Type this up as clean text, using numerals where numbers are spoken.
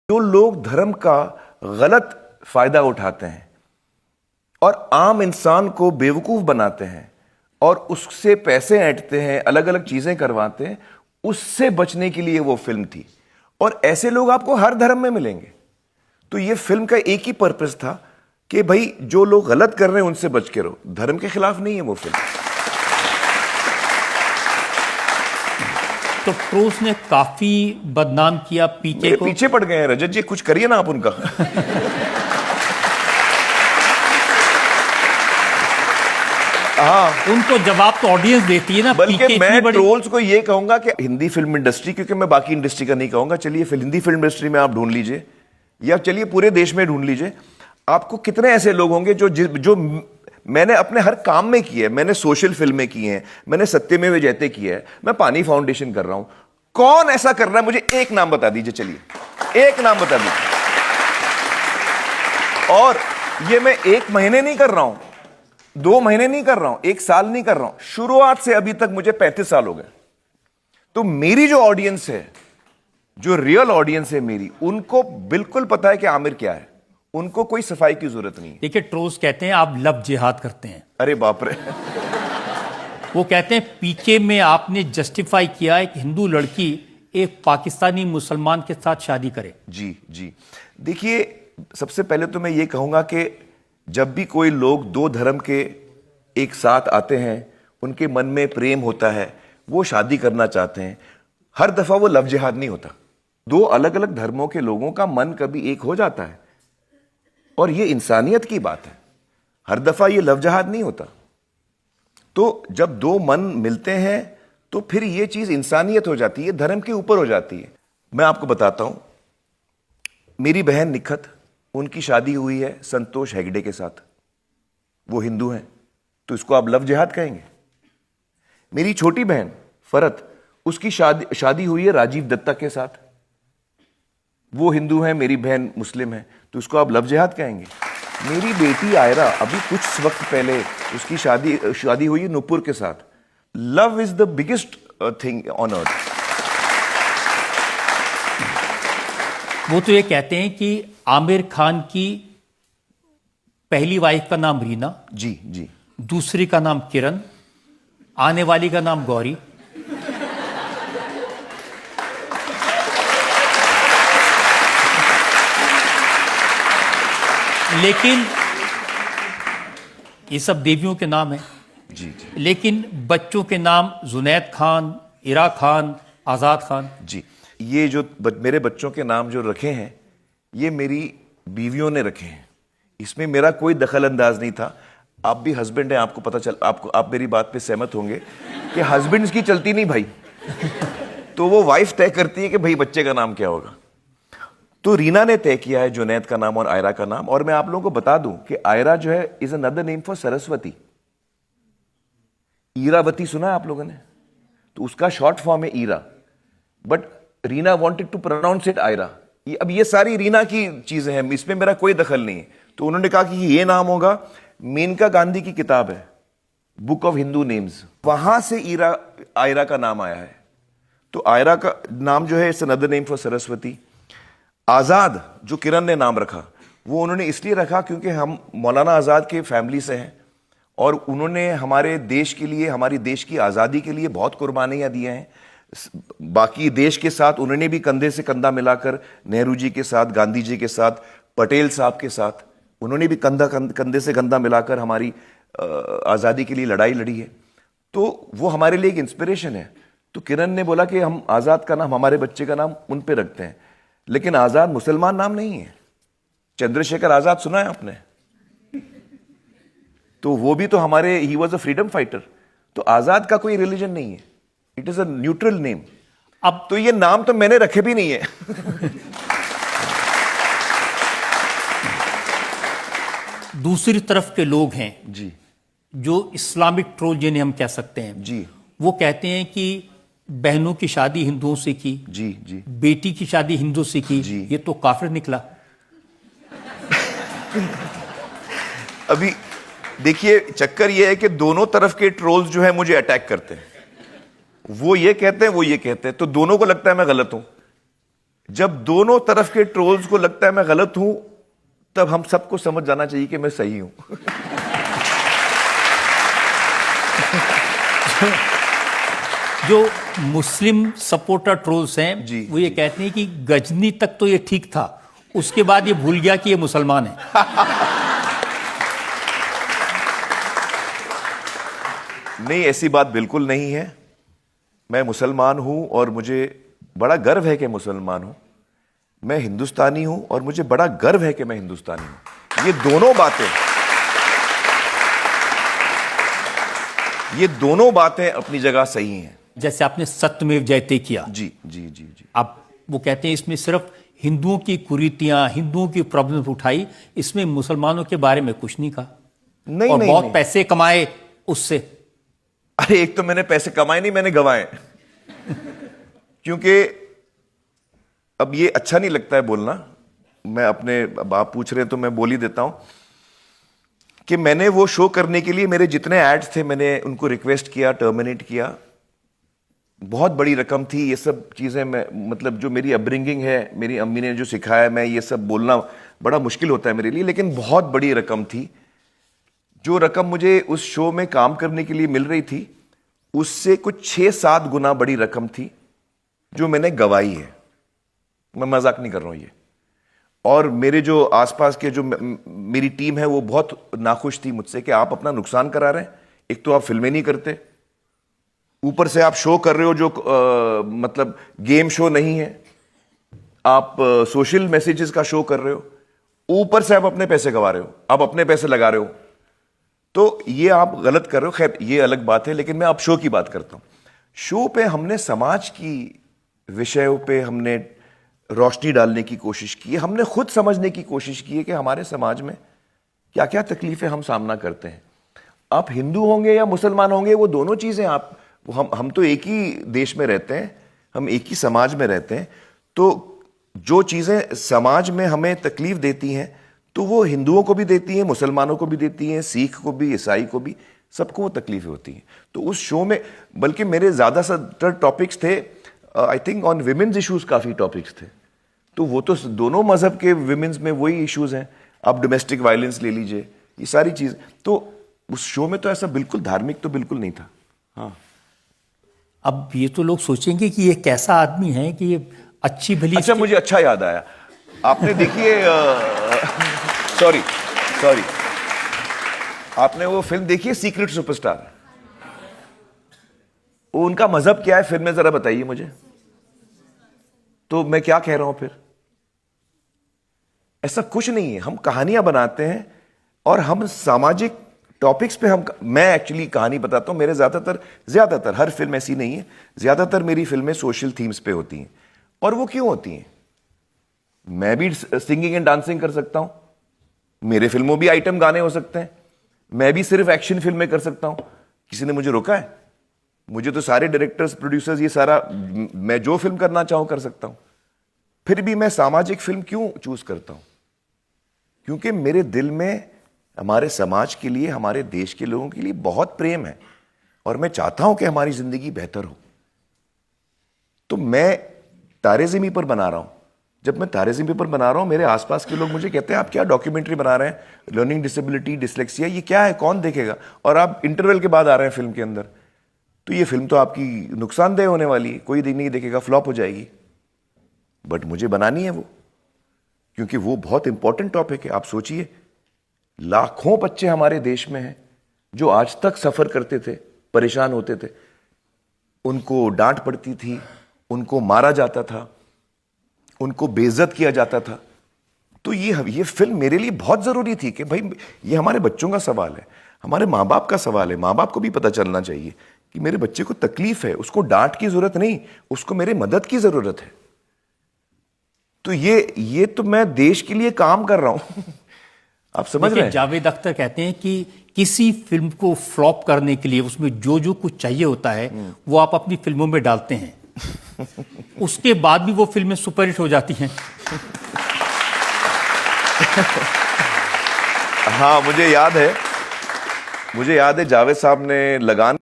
जो लोग धर्म का गलत फायदा उठाते हैं और आम इंसान को बेवकूफ बनाते हैं और उससे पैसे ऐंठते हैं, अलग अलग चीजें करवाते हैं, उससे बचने के लिए वो फिल्म थी। और ऐसे लोग आपको हर धर्म में मिलेंगे। तो ये फिल्म का एक ही पर्पस था कि भाई जो लोग गलत कर रहे हैं उनसे बच के रहो। धर्म के खिलाफ नहीं है वो फिल्म। तो ट्रोल्स ने काफी बदनाम किया पीके को। पीछे पड़ गए हैं रजत जी, कुछ करिए ना आप उनका। हाँ, उनको जवाब तो ऑडियंस देती है ना। बल्कि मैं ट्रोल्स को ये कहूंगा कि हिंदी फिल्म इंडस्ट्री, क्योंकि मैं बाकी इंडस्ट्री का नहीं कहूंगा, चलिए हिंदी फिल्म इंडस्ट्री में आप ढूंढ लीजिए या चलिए पूरे देश में ढूंढ लीजिए, आपको कितने ऐसे लोग होंगे जो मैंने अपने हर काम में किए है। मैंने सोशल फिल्में की हैं, मैंने सत्यमेव जयते किया है, मैं पानी फाउंडेशन कर रहा हूं। कौन ऐसा कर रहा है? मुझे एक नाम बता दीजिए, चलिए एक नाम बता दीजिए। और ये मैं 1 महीने नहीं कर रहा हूं, 2 महीने नहीं कर रहा हूं, 1 साल नहीं कर रहा हूं, शुरुआत से अभी तक मुझे 35 साल हो गए। तो मेरी जो ऑडियंस है, जो रियल ऑडियंस है मेरी, उनको बिल्कुल पता है कि आमिर क्या है। उनको कोई सफाई की जरूरत नहीं है। देखिए, ट्रोल्स कहते हैं आप लव जिहाद करते हैं। अरे बाप रे। वो कहते हैं पीके में आपने जस्टिफाई किया है कि हिंदू लड़की एक पाकिस्तानी मुसलमान के साथ शादी करे। जी जी, देखिए सबसे पहले तो मैं ये कहूंगा कि जब भी कोई लोग 2 धर्म के एक साथ आते हैं, उनके मन में प्रेम होता है, वो शादी करना चाहते हैं, हर दफा वो लव जिहाद नहीं होता। 2 अलग अलग धर्मों के लोगों का मन कभी एक हो जाता है और ये इंसानियत की बात है। हर दफा ये लव जिहाद नहीं होता। तो जब 2 मन मिलते हैं तो फिर ये चीज इंसानियत हो जाती है, धर्म के ऊपर हो जाती है। मैं आपको बताता हूं, मेरी बहन निखत, उनकी शादी हुई है संतोष हेगड़े के साथ। वो हिंदू हैं, तो इसको आप लव जिहाद कहेंगे? मेरी छोटी बहन फरत, उसकी शादी हुई है राजीव दत्ता के साथ। वो हिंदू हैं, मेरी बहन मुस्लिम है, तो उसको आप लव जिहाद कहेंगे? मेरी बेटी आयरा, अभी कुछ वक्त पहले उसकी शादी हुई है नुपुर के साथ। Love is the biggest thing on earth. वो तो ये कहते हैं कि आमिर खान की पहली वाइफ का नाम रीना, जी जी, दूसरी का नाम किरण, आने वाली का नाम गौरी। लेकिन ये सब देवियों के नाम हैं। जी जी, लेकिन बच्चों के नाम जुनैद खान, इरा खान, आजाद खान। जी, ये जो मेरे बच्चों के नाम जो रखे हैं, ये मेरी बीवियों ने रखे हैं। इसमें मेरा कोई दखल अंदाज नहीं था। आप भी हस्बैंड हैं, आपको पता चल, आप मेरी बात पे सहमत होंगे कि हस्बैंड्स की चलती नहीं भाई। तो वो वाइफ तय करती है कि भाई बच्चे का नाम क्या होगा। तो रीना ने तय किया है जुनैद का नाम और आयरा का नाम। और मैं आप लोगों को बता दूं कि आयरा जो है is another name for Saraswati. Iravati सुना है आप लोगों ने? तो उसका शॉर्ट फॉर्म है Ira, but Reena wanted to pronounce it Aira. अब ये सारी रीना की चीजें हैं, इसमें मेरा कोई दखल नहीं है। तो उन्होंने कहा कि ये नाम होगा। मेनका गांधी की किताब है बुक ऑफ हिंदू नेम्स, वहां से आयरा का नाम आया है। तो आयरा का नाम जो है it's another name for Saraswati. आजाद जो किरण ने नाम रखा, वो उन्होंने इसलिए रखा क्योंकि हम मौलाना आजाद के फैमिली से हैं और उन्होंने हमारे देश के लिए, हमारी देश की आज़ादी के लिए बहुत कुर्बानियां दी हैं। बाकी देश के साथ उन्होंने भी कंधे से कंधा मिलाकर, नेहरू जी के साथ, गांधी जी के साथ, पटेल साहब के साथ, उन्होंने भी कंधे से कंधा मिलाकर हमारी आज़ादी के लिए लड़ाई लड़ी है। तो वो हमारे लिए एक इंस्पिरेशन है। तो किरण ने बोला कि हम आज़ाद का नाम, हमारे बच्चे का नाम उन पे रखते हैं। लेकिन आज़ाद मुसलमान नाम नहीं है। चंद्रशेखर आज़ाद सुना है आपने? तो वो भी तो हमारे, he was a freedom fighter. तो आज़ाद का कोई रिलीजन नहीं है, it is a neutral name. अब तो ये नाम तो मैंने रखे भी नहीं है। दूसरी तरफ के लोग हैं जी, जो इस्लामिक ट्रोल जिन्हें हम कह सकते हैं जी, वो कहते हैं कि बहनों की शादी हिंदुओं से की, जी जी, बेटी की शादी हिंदू से की, ये तो काफिर निकला। अभी देखिए चक्कर ये है कि दोनों तरफ के ट्रोल्स जो है मुझे अटैक करते हैं। वो ये कहते हैं, वो ये कहते हैं, तो दोनों को लगता है मैं गलत हूं। जब दोनों तरफ के ट्रोल्स को लगता है मैं गलत हूं, तब हम सबको समझ जाना चाहिए कि मैं सही हूं। जो मुस्लिम सपोर्टर ट्रोल्स हैं जी, वो ये कहते हैं कि गजनी तक तो ये ठीक था, उसके बाद ये भूल गया कि ये मुसलमान है। नहीं, ऐसी बात बिल्कुल नहीं है। मैं मुसलमान हूं और मुझे बड़ा गर्व है कि मुसलमान हूं। मैं हिंदुस्तानी हूं और मुझे बड़ा गर्व है कि मैं हिंदुस्तानी हूं। ये दोनों बातें अपनी जगह सही हैं। जैसे आपने सत्यमेव जयते किया, जी जी जी जी। अब वो कहते हैं इसमें सिर्फ हिंदुओं की कुरीतियां, हिंदुओं की प्रॉब्लम्स उठाई, इसमें मुसलमानों के बारे में कुछ नहीं कहा। नहीं और नहीं बहुत नहीं। पैसे कमाए उससे। अरे एक तो मैंने पैसे कमाए नहीं, मैंने गंवाए। क्योंकि अब ये अच्छा नहीं लगता है बोलना। मैं अपने, अब आप पूछ रहे हैं तो मैं बोल ही देता हूं कि मैंने वो शो करने के लिए मेरे जितने एड्स थे मैंने उनको रिक्वेस्ट किया, टर्मिनेट किया। बहुत बड़ी रकम थी। ये सब चीज़ें मैं, मतलब जो मेरी अपब्रिंगिंग है, मेरी अम्मी ने जो सिखाया, मैं ये सब बोलना बड़ा मुश्किल होता है मेरे लिए, लेकिन बहुत बड़ी रकम थी। जो रकम मुझे उस शो में काम करने के लिए मिल रही थी, उससे कुछ 6-7 गुना बड़ी रकम थी जो मैंने गंवाई है। मैं मजाक नहीं कर रहा हूं ये। और मेरे जो आसपास के जो मेरी टीम है वो बहुत नाखुश थी मुझसे कि आप अपना नुकसान करा रहे हैं। एक तो आप फिल्में नहीं करते, ऊपर से आप शो कर रहे हो जो मतलब गेम शो नहीं है, आप सोशल मैसेजेस का शो कर रहे हो, ऊपर से आप अपने पैसे गंवा रहे हो, आप अपने पैसे लगा रहे हो, तो ये आप गलत कर रहे हो। खैर ये अलग बात है, लेकिन मैं अब शो की बात करता हूं। शो पे हमने समाज की विषयों पे हमने रोशनी डालने की कोशिश की है। हमने खुद समझने की कोशिश की है कि हमारे समाज में क्या क्या तकलीफें हम सामना करते हैं। आप हिंदू होंगे या मुसलमान होंगे, वो दोनों चीजें आप, हम तो एक ही देश में रहते हैं, हम एक ही समाज में रहते हैं। तो जो चीजें समाज में हमें तकलीफ देती हैं, तो वो हिंदुओं को भी देती हैं, मुसलमानों को भी देती हैं, सिख को भी, ईसाई को भी, सबको वो तकलीफें होती हैं। तो उस शो में बल्कि मेरे ज़्यादातर टॉपिक्स थे, I think on women's issues काफ़ी टॉपिक्स थे। तो वो तो दोनों मजहब के विमेंस में वही इश्यूज हैं। आप डोमेस्टिक वायलेंस ले लीजिए, ये सारी चीज़। तो उस शो में तो ऐसा बिल्कुल धार्मिक तो बिल्कुल नहीं था। हाँ, अब ये तो लोग सोचेंगे कि ये कैसा आदमी है कि ये अच्छी भली। अच्छा, मुझे अच्छा याद आया, आपने देखिए सॉरी, आपने वो फिल्म देखी है सीक्रेट सुपरस्टार? वो उनका मजहब क्या है फिल्म में, जरा बताइए मुझे। तो मैं क्या कह रहा हूं फिर? ऐसा कुछ नहीं है। हम कहानियां बनाते हैं और हम सामाजिक टॉपिक्स पे मैं एक्चुअली कहानी बताता हूं। मेरे ज्यादातर हर फिल्म ऐसी नहीं है, ज्यादातर मेरी फिल्में सोशल थीम्स पे होती हैं। और वो क्यों होती हैं? मैं भी सिंगिंग एंड डांसिंग कर सकता हूं, मेरे फिल्मों भी आइटम गाने हो सकते हैं, मैं भी सिर्फ एक्शन फिल्में कर सकता हूं। किसी ने मुझे रोका है? मुझे तो सारे डायरेक्टर्स, प्रोड्यूसर्स, ये सारा, मैं जो फिल्म करना चाहूं कर सकता हूं। फिर भी मैं सामाजिक फिल्म क्यों चूज करता हूं? क्योंकि मेरे दिल में हमारे समाज के लिए, हमारे देश के लोगों के लिए बहुत प्रेम है और मैं चाहता हूं कि हमारी जिंदगी बेहतर हो। तो मैं तारे ज़मीं पर बना रहा हूं। जब मैं तारे ज़मीं पर बना रहा हूं, मेरे आसपास के लोग मुझे कहते हैं आप क्या डॉक्यूमेंट्री बना रहे हैं, लर्निंग डिसेबिलिटी, डिसलेक्सिया, ये क्या है, कौन देखेगा? और आप इंटरवल के बाद आ रहे हैं फिल्म के अंदर, तो ये फिल्म तो आपकी नुकसानदेह होने वाली है, कोई नहीं देखेगा, फ्लॉप हो जाएगी। बट मुझे बनानी है वो, क्योंकि वो बहुत इंपॉर्टेंट टॉपिक है। आप सोचिए, लाखों बच्चे हमारे देश में हैं जो आज तक सफर करते थे, परेशान होते थे, उनको डांट पड़ती थी, उनको मारा जाता था, उनको बेइज्जत किया जाता था। तो ये फिल्म मेरे लिए बहुत जरूरी थी कि भाई ये हमारे बच्चों का सवाल है, हमारे माँ बाप का सवाल है। माँ बाप को भी पता चलना चाहिए कि मेरे बच्चे को तकलीफ है, उसको डांट की जरूरत नहीं, उसको मेरे मदद की जरूरत है। तो ये तो मैं देश के लिए काम कर रहा हूं। आप समझ रहे हैं? जावेद अख्तर कहते हैं कि किसी फिल्म को फ्लॉप करने के लिए उसमें जो जो कुछ चाहिए होता है वो आप अपनी फिल्मों में डालते हैं, उसके बाद भी वो फिल्में सुपरहिट हो जाती हैं। हाँ, मुझे याद है जावेद साहब ने लगान